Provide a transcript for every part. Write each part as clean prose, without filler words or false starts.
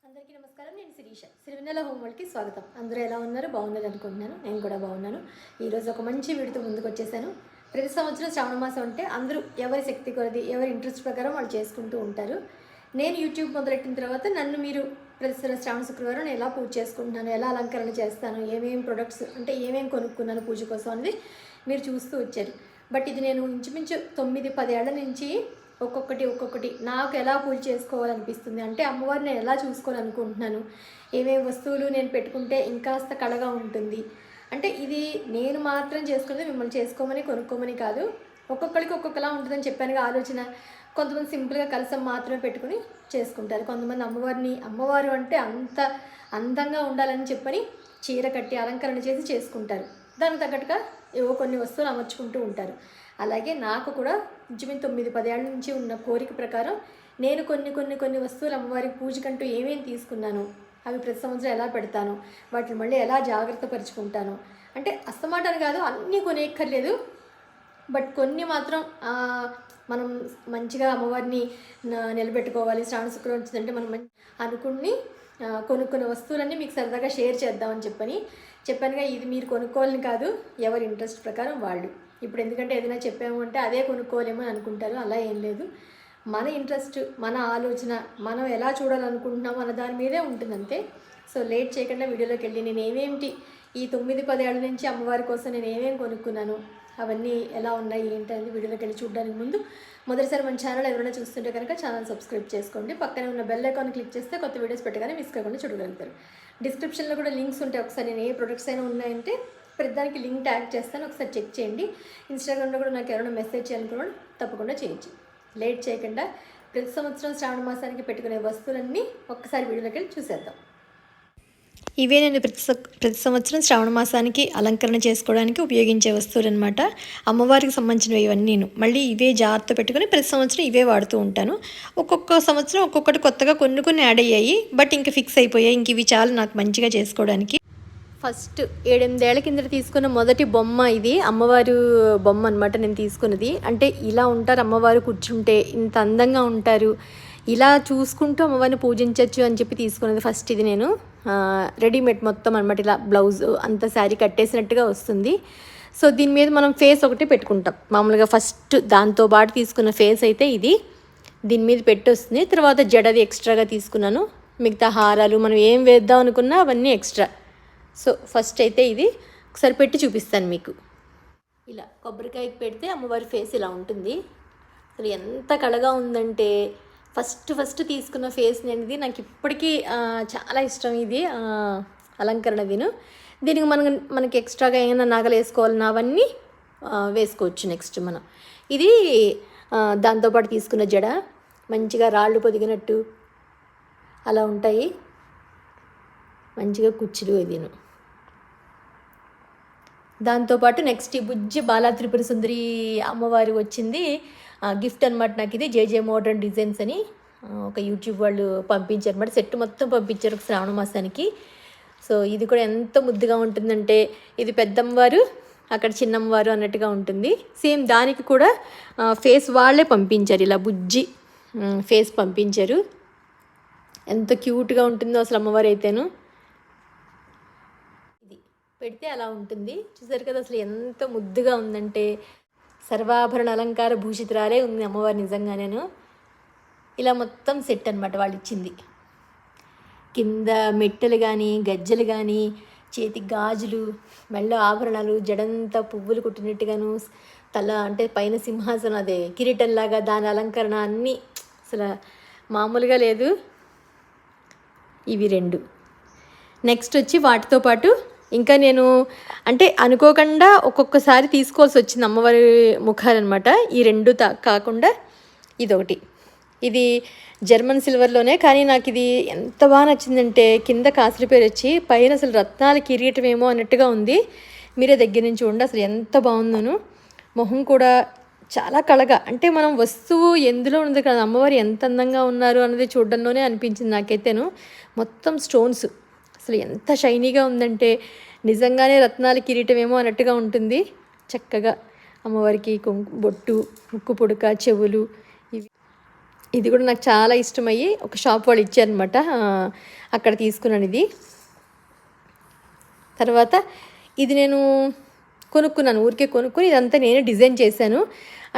అందరికీ నమస్కారం. నేను శిరీష. సిరివెన్నెల హోమ్ వరల్డ్కి స్వాగతం. అందరూ ఎలా ఉన్నారు? బాగున్నారు అనుకుంటున్నాను. నేను కూడా బాగున్నాను. ఈరోజు ఒక మంచి వీడియోతో ముందుకు వచ్చేసాను. ప్రతి సంవత్సరం శ్రావణ మాసం అంటే అందరూ ఎవరి శక్తి కొలది, ఎవరి ఇంట్రెస్ట్ ప్రకారం వాళ్ళు చేసుకుంటూ ఉంటారు. నేను యూట్యూబ్ మొదలెట్టిన తర్వాత నన్ను మీరు ప్రతి శ్రావణ శుక్రవారం నేను ఎలా పూజ చేసుకుంటున్నాను, ఎలా అలంకరణ చేస్తాను, ఏమేమి ప్రొడక్ట్స్ అంటే ఏమేమి కొనుక్కున్నాను పూజ కోసం అనేది మీరు చూస్తూ వచ్చారు. బట్ ఇది నేను ఇంచుమించు 9-10 ఏళ్ల నుంచి ఒక్కొక్కటి నాకు ఎలా పూజ చేసుకోవాలనిపిస్తుంది, అంటే అమ్మవారిని నేను ఎలా చూసుకోవాలనుకుంటున్నాను, ఏమేమి వస్తువులు నేను పెట్టుకుంటే ఇంకాస్త కళగా ఉంటుంది. అంటే ఇది నేను మాత్రం చేసుకునేది, మిమ్మల్ని చేసుకోమని కొనుక్కోమని కాదు. ఒక్కొక్కరికి ఒక్కొక్కలా ఉంటుందని చెప్పానుగా ఆలోచన. కొంతమంది సింపుల్గా కలసం మాత్రమే పెట్టుకుని చేసుకుంటారు. కొంతమంది అమ్మవారు అంటే అంత అందంగా ఉండాలని చెప్పని చీర కట్టి అలంకరణ చేసి చేసుకుంటారు. దానికి తగ్గట్టుగా ఏవో కొన్ని వస్తువులు అమర్చుకుంటూ ఉంటారు. అలాగే నాకు కూడా ఇంచుమించు 9-10 ఏళ్ల నుంచి ఉన్న కోరిక ప్రకారం నేను కొన్ని వస్తువులు అమ్మవారికి పూజకంటూ ఏమేమి తీసుకున్నాను, అవి ప్రతి సంవత్సరం ఎలా పెడతాను, వాటిని మళ్ళీ ఎలా జాగ్రత్త పరుచుకుంటాను. అంటే అస్తమాటని కాదు, అన్నీ కొనేయక్కర్లేదు. బట్ కొన్ని మాత్రం మనం మంచిగా అమ్మవారిని నిలబెట్టుకోవాలి, శ్రావణ శుక్రవారం వచ్చిందంటే మనం అనుకుని కొనుక్కున్న వస్తువులన్నీ మీకు సరదాగా షేర్ చేద్దామని చెప్పానుగా. ఇది మీరు కొనుక్కోవాలని కాదు, ఎవరి ఇంట్రెస్ట్ ప్రకారం వాళ్ళు. ఇప్పుడు ఎందుకంటే ఏదైనా చెప్పాము అంటే అదే కొనుక్కోలేమో అని అనుకుంటారు. అలా ఏం లేదు. మన ఇంట్రెస్ట్, మన ఆలోచన, మనం ఎలా చూడాలనుకుంటున్నామో అన్న దాని మీదే ఉంటుందంతే. సో లేట్ చేయకుండా వీడియోలోకి వెళ్ళి నేను ఏమేమిటి ఈ 9-10 ఏళ్ల నుంచి అమ్మవారి కోసం నేను ఏమేమి కొనుక్కున్నాను, అవన్నీ ఎలా ఉన్నాయి ఏంటనేది వీడియోలోకి వెళ్ళి చూడడానికి ముందు మొదటిసారి మన ఛానల్ ఎవరైనా చూస్తుంటే కనుక ఛానల్ సబ్స్క్రైబ్ చేసుకోండి. పక్కనే ఉన్న బెల్ ఐకాన్ క్లిక్ చేస్తే కొత్త వీడియోస్ పెట్టగానే మిస్ కాకుండా చూడగలుగుతారు. డిస్క్రిప్షన్లో కూడా లింక్స్ ఉంటాయి. ఒకసారి నేను ఏ ప్రొడక్ట్స్ అయినా ఉన్నాయంటే ప్రతిదానికి లింక్ ట్యాగ్ చేస్తాను, ఒకసారి చెక్ చేయండి. ఇన్స్టాగ్రామ్లో కూడా నాకు ఎవరైనా మెసేజ్ చేయాలనుకున్నాను, తప్పకుండా చేయొచ్చు. లేట్ చేయకుండా ప్రతి సంవత్సరం శ్రావణ మాసానికి పెట్టుకునే వస్తువులన్నీ ఒక్కసారి వీడియోలోకి వెళ్ళి చూసేద్దాం. ఇవే నేను ప్రతి సంవత్సరం శ్రావణ మాసానికి అలంకరణ చేసుకోవడానికి ఉపయోగించే వస్తువులు అనమాట. అమ్మవారికి సంబంధించినవి ఇవన్నీ. మళ్ళీ ఇవే జాగ్రత్త పెట్టుకుని ప్రతి సంవత్సరం ఇవే వాడుతూ ఉంటాను. ఒక్కొక్క సంవత్సరం ఒక్కొక్కటి కొత్తగా కొన్ని యాడ్ అయ్యాయి. బట్ ఇంక ఫిక్స్ అయిపోయాయి, ఇంక ఇవి చాలు నాకు మంచిగా చేసుకోవడానికి. ఫస్ట్ 7-8 ఏళ్ల కిందట తీసుకున్న మొదటి బొమ్మ ఇది, అమ్మవారు బొమ్మ అనమాట నేను తీసుకున్నది. అంటే ఇలా ఉంటారు అమ్మవారు, కూర్చుంటే ఇంత అందంగా ఉంటారు, ఇలా చూసుకుంటూ అమ్మవారిని పూజించవచ్చు అని చెప్పి తీసుకున్నది ఫస్ట్ ఇది నేను. రెడీమేడ్ మొత్తం అనమాట, ఇలా బ్లౌజ్ అంత శారీ కట్టేసినట్టుగా వస్తుంది. సో దీని మీద మనం ఫేస్ ఒకటి పెట్టుకుంటాం మామూలుగా. ఫస్ట్ దాంతో పాటు తీసుకున్న ఫేస్ అయితే ఇది, దీని మీద పెట్టి వస్తుంది. తర్వాత జడది ఎక్స్ట్రాగా తీసుకున్నాను. మిగతా హారాలు మనం ఏం వేద్దాం అనుకున్నా అవన్నీ ఎక్స్ట్రా. సో ఫస్ట్ అయితే ఇది ఒకసారి పెట్టి చూపిస్తాను మీకు. ఇలా కొబ్బరికాయకి పెడితే అమ్మవారి ఫేస్ ఇలా ఉంటుంది. అసలు ఎంత కళగా ఉందంటే ఫస్ట్ తీసుకున్న ఫేస్ అనేది నాకు ఇప్పటికీ చాలా ఇష్టం. ఇది అలంకరణ దీనికి మనకి ఎక్స్ట్రాగా ఏమైనా నగలు వేసుకోవాలన్నా అవన్నీ వేసుకోవచ్చు. నెక్స్ట్ మనం ఇది దాంతోపాటు తీసుకున్న జడ మంచిగా రాళ్ళు పొదిగినట్టు అలా ఉంటాయి, మంచిగా కుచ్చులు ఇదిను. దాంతోపాటు నెక్స్ట్ ఈ బుజ్జి బాలా త్రిపుర సుందరి అమ్మవారు వచ్చింది గిఫ్ట్ అనమాట నాకు. ఇది జేజే మోడర్న్ డిజైన్స్ అని ఒక యూట్యూబ్ వాళ్ళు పంపించారు అనమాట. సెట్ మొత్తం పంపించారు ఒక శ్రావణ మాసానికి. సో ఇది కూడా ఎంత ముద్దుగా ఉంటుందంటే, ఇది పెద్దమ్మవారు అక్కడ చిన్నమ్మవారు అన్నట్టుగా ఉంటుంది. సేమ్ దానికి కూడా ఫేస్ వాళ్ళే పంపించారు, ఇలా బుజ్జి ఫేస్ పంపించారు. ఎంత క్యూట్గా ఉంటుందో అసలు అమ్మవారు అయితేను. ఇది పెడితే అలా ఉంటుంది, చూసారు కదా అసలు ఎంత ముద్దుగా ఉందంటే. సర్వాభరణ అలంకార భూషితురాలే ఉంది అమ్మవారు నిజంగానేను. ఇలా మొత్తం సెట్ అనమాట వాళ్ళు ఇచ్చింది. కింద మెట్టెలు కానీ, గజ్జలు కానీ, చేతి గాజులు, మెళ్ళ ఆభరణాలు, జడంతా పువ్వులు కుట్టినట్టుగాను, తల అంటే పైన సింహాసనం అదే కిరీటంలాగా దాని అలంకరణ అన్నీ అసలు మామూలుగా లేదు. ఇవి 2. నెక్స్ట్ వచ్చి వాటితో పాటు ఇంకా నేను అంటే అనుకోకుండా ఒక్కొక్కసారి తీసుకోవాల్సి వచ్చింది అమ్మవారి ముఖాలన్నమాట. ఈ 2 కాకుండా ఇదొకటి. ఇది జర్మన్ సిల్వర్లోనే, కానీ నాకు ఇది ఎంత బాగా నచ్చిందంటే కింద కాసుల పేరు వచ్చి పైన అసలు రత్నాల కిరీటం ఏమో అన్నట్టుగా ఉంది. మీరే దగ్గర నుంచి చూడండి అసలు ఎంత బాగుందను. మొహం కూడా చాలా కళగా, అంటే మనం వస్తువు ఎందులో ఉంది కదా, అమ్మవారు ఎంత అందంగా ఉన్నారు అన్నది చూడడంలోనే అనిపించింది నాకైతేను. మొత్తం స్టోన్స్ అసలు ఎంత షైనీగా ఉందంటే నిజంగానే రత్నాల కిరీటం ఏమో అన్నట్టుగా ఉంటుంది. చక్కగా అమ్మవారికి బొట్టు, ముక్కు పుడక, చెవులు, ఇవి ఇది కూడా నాకు చాలా ఇష్టమయ్యి ఒక షాప్ వాళ్ళు ఇచ్చారనమాట, అక్కడ తీసుకున్నాను ఇది. తర్వాత ఇది నేను కొనుక్కున్నాను, ఊరికే కొనుక్కొని ఇదంతా నేనే డిజైన్ చేశాను.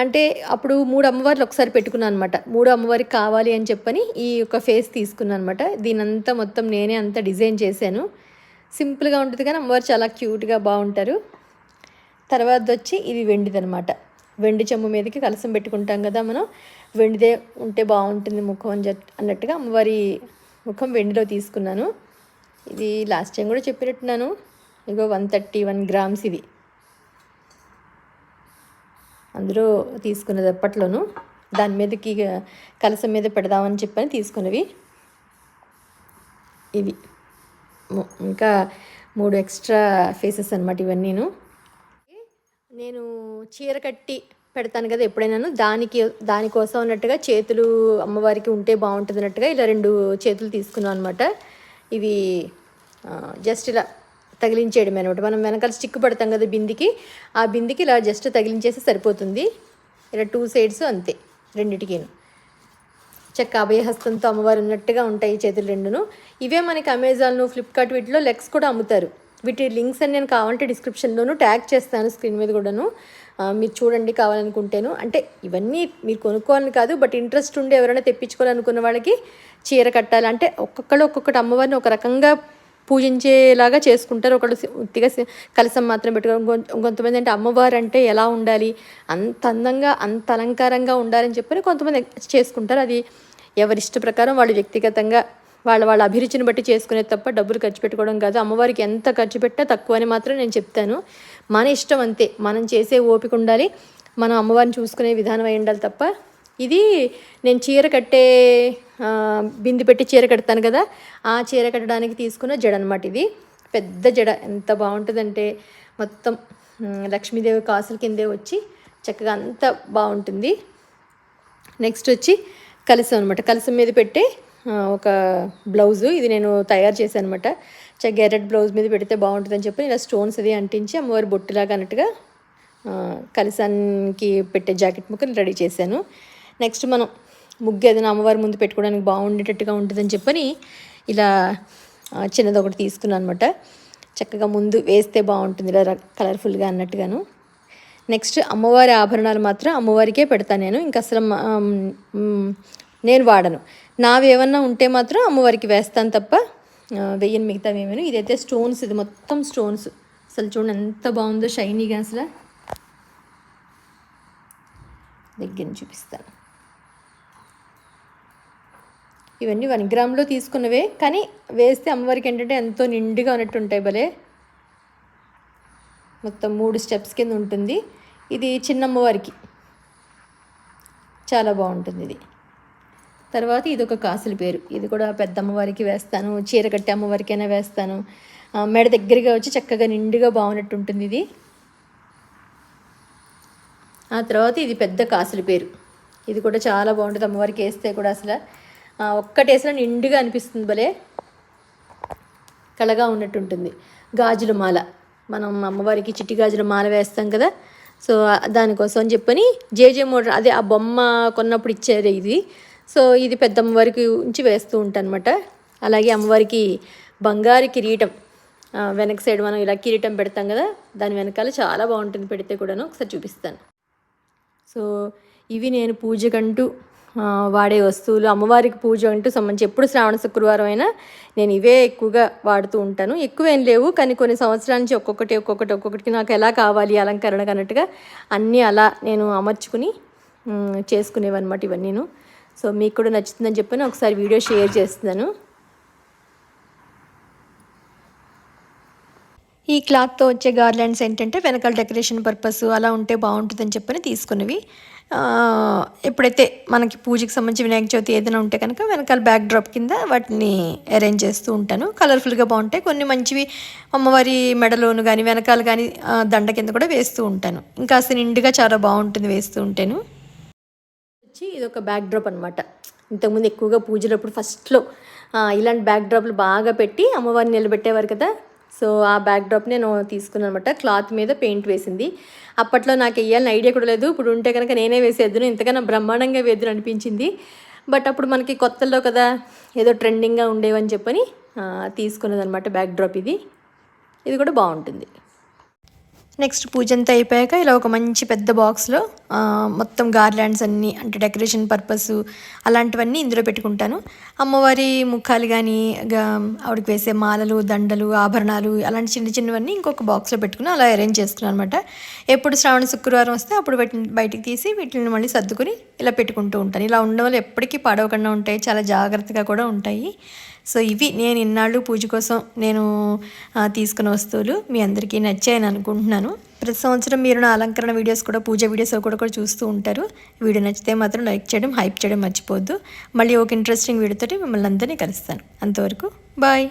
అంటే అప్పుడు 3 అమ్మవార్లు ఒకసారి పెట్టుకున్నాను అనమాట. 3 అమ్మవారికి కావాలి అని చెప్పని ఈ యొక్క ఫేస్ తీసుకున్నాను అనమాట. దీనంతా మొత్తం నేనే అంతా డిజైన్ చేశాను. సింపుల్గా ఉంటుంది కానీ అమ్మవారు చాలా క్యూట్గా బాగుంటారు. తర్వాత వచ్చి ఇది వెండిదనమాట. వెండి చెంబు మీదకి కలసం పెట్టుకుంటాం కదా మనం, వెండిదే ఉంటే బాగుంటుంది ముఖం అన్నట్టుగా అమ్మవారి ముఖం వెండిలో తీసుకున్నాను. ఇది లాస్ట్ టైం కూడా చెప్పినట్టున్నాను. ఇగో 131 గ్రామ్స్ ఇది, అందులో తీసుకున్నది అప్పట్లోను. దాని మీదకి కలసం మీద పెడదామని చెప్పని తీసుకున్నవి ఇవి. ఇంకా 3 ఎక్స్ట్రా ఫేసెస్ అనమాట ఇవన్నీను. నేను చీర కట్టి పెడతాను కదా ఎప్పుడైనాను, దానికోసం అన్నట్టుగా చేతులు అమ్మవారికి ఉంటే బాగుంటుంది అన్నట్టుగా ఇలా 2 చేతులు తీసుకున్నాను అనమాట. ఇవి జస్ట్ ఇలా తగిలించేయడం అనమాట. మనం వెనకాల స్టిక్ పెడతాం కదా బిందికి, ఆ బిందికి ఇలా జస్ట్ తగిలించేసి సరిపోతుంది. ఇలా 2 సైడ్స్ అంతే రెండిటికిను. చక్క అభయహస్తంతో అమ్మవారు ఉన్నట్టుగా ఉంటాయి చేతులు రెండును. ఇవే మనకి అమెజాన్, ఫ్లిప్కార్ట్ వీటిలో లెగ్స్ కూడా అమ్ముతారు. వీటి లింక్స్ అని నేను కావాలంటే డిస్క్రిప్షన్లోనూ ట్యాగ్ చేస్తాను, స్క్రీన్ మీద కూడాను, మీరు చూడండి కావాలనుకుంటేను. అంటే ఇవన్నీ మీరు కొనుక్కోవాలని కాదు, బట్ ఇంట్రెస్ట్ ఉండి ఎవరైనా తెప్పించుకోవాలనుకున్న వాళ్ళకి చీర కట్టాలి అంటే ఒక్కొక్కటి అమ్మవారిని ఒక రకంగా పూజించేలాగా చేసుకుంటారు. ఒకళ్ళు ఉత్తిగా కలసం మాత్రం పెట్టుకోవడం, కొంతమంది అంటే అమ్మవారు అంటే ఎలా ఉండాలి, అంత అందంగా అంత అలంకారంగా ఉండాలని చెప్పని కొంతమంది చేసుకుంటారు. అది ఎవరి ఇష్ట ప్రకారం వాళ్ళు వ్యక్తిగతంగా వాళ్ళ అభిరుచిని బట్టి చేసుకునే తప్ప డబ్బులు ఖర్చు పెట్టుకోవడం కాదు. అమ్మవారికి ఎంత ఖర్చు పెట్టా తక్కువ అని మాత్రం నేను చెప్తాను. మన ఇష్టం అంతే, మనం చేసే ఓపిక ఉండాలి, మనం అమ్మవారిని చూసుకునే విధానం అయి ఉండాలి తప్ప. ఇది నేను చీర కట్టే బింది పెట్టి చీర కడతాను కదా, ఆ చీర కట్టడానికి తీసుకున్న జడ అనమాట. ఇది పెద్ద జడ, ఎంత బాగుంటుందంటే మొత్తం లక్ష్మీదేవి కాసుల కిందే వచ్చి చక్కగా అంత బాగుంటుంది. నెక్స్ట్ వచ్చి కలసం అనమాట. కలసం మీద పెట్టే ఒక బ్లౌజు ఇది నేను తయారు చేశాను అనమాట. గెరెట్ బ్లౌజ్ మీద పెడితే బాగుంటుందని చెప్పి ఇలా స్టోన్స్ అది అంటించి అమ్మవారి బొట్టులాగా అన్నట్టుగా కలసానికి పెట్టే జాకెట్ ముక్కని రెడీ చేశాను. నెక్స్ట్ మనం ముగ్గు ఏదైనా అమ్మవారి ముందు పెట్టుకోవడానికి బాగుండేటట్టుగా ఉంటుందని చెప్పని ఇలా చిన్నది ఒకటి తీసుకున్నాను అనమాట. చక్కగా ముందు వేస్తే బాగుంటుంది ఇలా కలర్ఫుల్గా అన్నట్టుగాను. నెక్స్ట్ అమ్మవారి ఆభరణాలు మాత్రం అమ్మవారికే పెడతాను నేను, ఇంకా అసలు నేను వాడను. నావి ఏమన్నా ఉంటే మాత్రం అమ్మవారికి వేస్తాను తప్ప వెయ్యను మిగతా ఏమైనా. ఇదైతే స్టోన్స్, ఇది మొత్తం స్టోన్స్. అసలు చూడండి ఎంత బాగుందో షైనీగా, అసలు దగ్గర చూపిస్తాను. ఇవన్నీ 1 గ్రామ్లో తీసుకున్నవే, కానీ వేస్తే అమ్మవారికి ఏంటంటే ఎంతో నిండుగా ఉన్నట్టు ఉంటాయి భలే. మొత్తం 3 స్టెప్స్ కింద ఉంటుంది. ఇది చిన్న అమ్మవారికి చాలా బాగుంటుంది ఇది. తర్వాత ఇది ఒక కాసుల పేరు, ఇది కూడా పెద్ద అమ్మవారికి వేస్తాను, చీర కట్టి అమ్మవారికైనా వేస్తాను. మెడ దగ్గరగా వచ్చి చక్కగా నిండుగా బాగున్నట్టు ఉంటుంది ఇది. ఆ తర్వాత ఇది పెద్ద కాసుల పేరు, ఇది కూడా చాలా బాగుంటుంది అమ్మవారికి వేస్తే కూడా. అసలు ఒక్కటేసినా నిండుగా అనిపిస్తుంది భలే, కళగా ఉన్నట్టు ఉంటుంది. గాజుల మాల, మనం అమ్మవారికి చిట్టి గాజుల మాల వేస్తాం కదా, సో దానికోసం అని చెప్పని జేజే మోటర్ అదే ఆ బొమ్మ కొన్నప్పుడు ఇచ్చారు ఇది. సో ఇది పెద్ద అమ్మవారికి ఉంచి వేస్తూ ఉంటాను అనమాట. అలాగే అమ్మవారికి బంగారు కిరీటం వెనక సైడ్ మనం ఇలా కిరీటం పెడతాం కదా, దాని వెనకాల చాలా బాగుంటుంది పెడితే కూడాను, ఒకసారి చూపిస్తాను. సో ఇవి నేను పూజకంటూ వాడే వస్తువులు. అమ్మవారికి పూజ అంటూ సంబంధించి ఎప్పుడు శ్రావణ శుక్రవారం అయినా నేను ఇవే ఎక్కువగా వాడుతూ ఉంటాను. ఎక్కువేం లేవు, కానీ కొన్ని సంవత్సరాల నుంచి ఒక్కొక్కటికి నాకు ఎలా కావాలి అలంకరణకు అన్నట్టుగా అన్నీ అలా నేను అమర్చుకుని చేసుకునేవన్నమాట ఇవన్నీను. సో మీకు కూడా నచ్చుతుందని చెప్పని ఒకసారి వీడియో షేర్ చేస్తున్నాను. ఈ క్లాత్తో వచ్చే గార్లాండ్స్ ఏంటంటే వెనకాల డెకరేషన్ పర్పస్ అలా ఉంటే బాగుంటుందని చెప్పని తీసుకున్నవి. ఎప్పుడైతే మనకి పూజకి సంబంధించి వినాయక చవితి ఏదైనా ఉంటే కనుక వెనకాల బ్యాక్ డ్రాప్ కింద వాటిని అరేంజ్ చేస్తూ ఉంటాను. కలర్ఫుల్గా బాగుంటాయి. కొన్ని మంచివి అమ్మవారి మెడలోను కానీ వెనకాల కానీ దండ కింద కూడా వేస్తూ ఉంటాను. ఇంకా అసలు నిండుగా చాలా బాగుంటుంది వేస్తూ ఉంటాను. వచ్చి ఇది ఒక బ్యాక్ డ్రాప్ అనమాట. ఇంతకుముందు ఎక్కువగా పూజలప్పుడు ఫస్ట్లో ఇలాంటి బ్యాక్ డ్రాప్లు బాగా పెట్టి అమ్మవారిని నిలబెట్టేవారు కదా. సో ఆ బ్యాక్ డ్రాప్ నేను తీసుకున్నాను అనమాట. క్లాత్ మీద పెయింట్ వేసింది. అప్పట్లో నాకు వేయాలని ఐడియా కూడా లేదు. ఇప్పుడు ఉంటే కనుక నేనే వేసేద్దును, ఇంతకన్నా బ్రహ్మాండంగా వేద్దును అనిపించింది. బట్ అప్పుడు మనకి కొత్తల్లో కదా ఏదో ట్రెండింగ్గా ఉండేవని చెప్పని తీసుకున్నదనమాట బ్యాక్ డ్రాప్ ఇది కూడా బాగుంటుంది. నెక్స్ట్ పూజ అంతా అయిపోయాక ఇలా ఒక మంచి పెద్ద బాక్స్లో మొత్తం గార్లాండ్స్ అన్నీ అంటే డెకరేషన్ పర్పస్ అలాంటివన్నీ ఇందులో పెట్టుకుంటాను. అమ్మవారి ముఖాలు కానీ ఆవిడకి వేసే మాలలు, దండలు, ఆభరణాలు అలాంటి చిన్న చిన్నవన్నీ ఇంకొక బాక్స్లో పెట్టుకుని అలా అరేంజ్ చేసుకున్నాను అనమాట. ఎప్పుడు శ్రావణ శుక్రవారం వస్తే అప్పుడు బయటికి తీసి వీటిని మళ్ళీ సర్దుకుని ఇలా పెట్టుకుంటూ ఉంటాను. ఇలా ఉండడం వల్ల ఎప్పటికీ పాడవకుండా ఉంటాయి, చాలా జాగ్రత్తగా కూడా ఉంటాయి. సో ఇవి నేను ఇన్నాళ్ళు పూజ కోసం నేను తీసుకున్న వస్తువులు. మీ అందరికీ నచ్చాయని అనుకుంటున్నాను. ప్రతి సంవత్సరం మీరు నా అలంకరణ వీడియోస్ కూడా, పూజ వీడియోస్ కూడా చూస్తూ ఉంటారు. వీడియో నచ్చితే మాత్రం లైక్ చేయడం, హైప్ చేయడం మర్చిపోవద్దు. మళ్ళీ ఒక ఇంట్రెస్టింగ్ వీడియోతో మిమ్మల్ని అందరినీ కలుస్తాను. అంతవరకు బాయ్.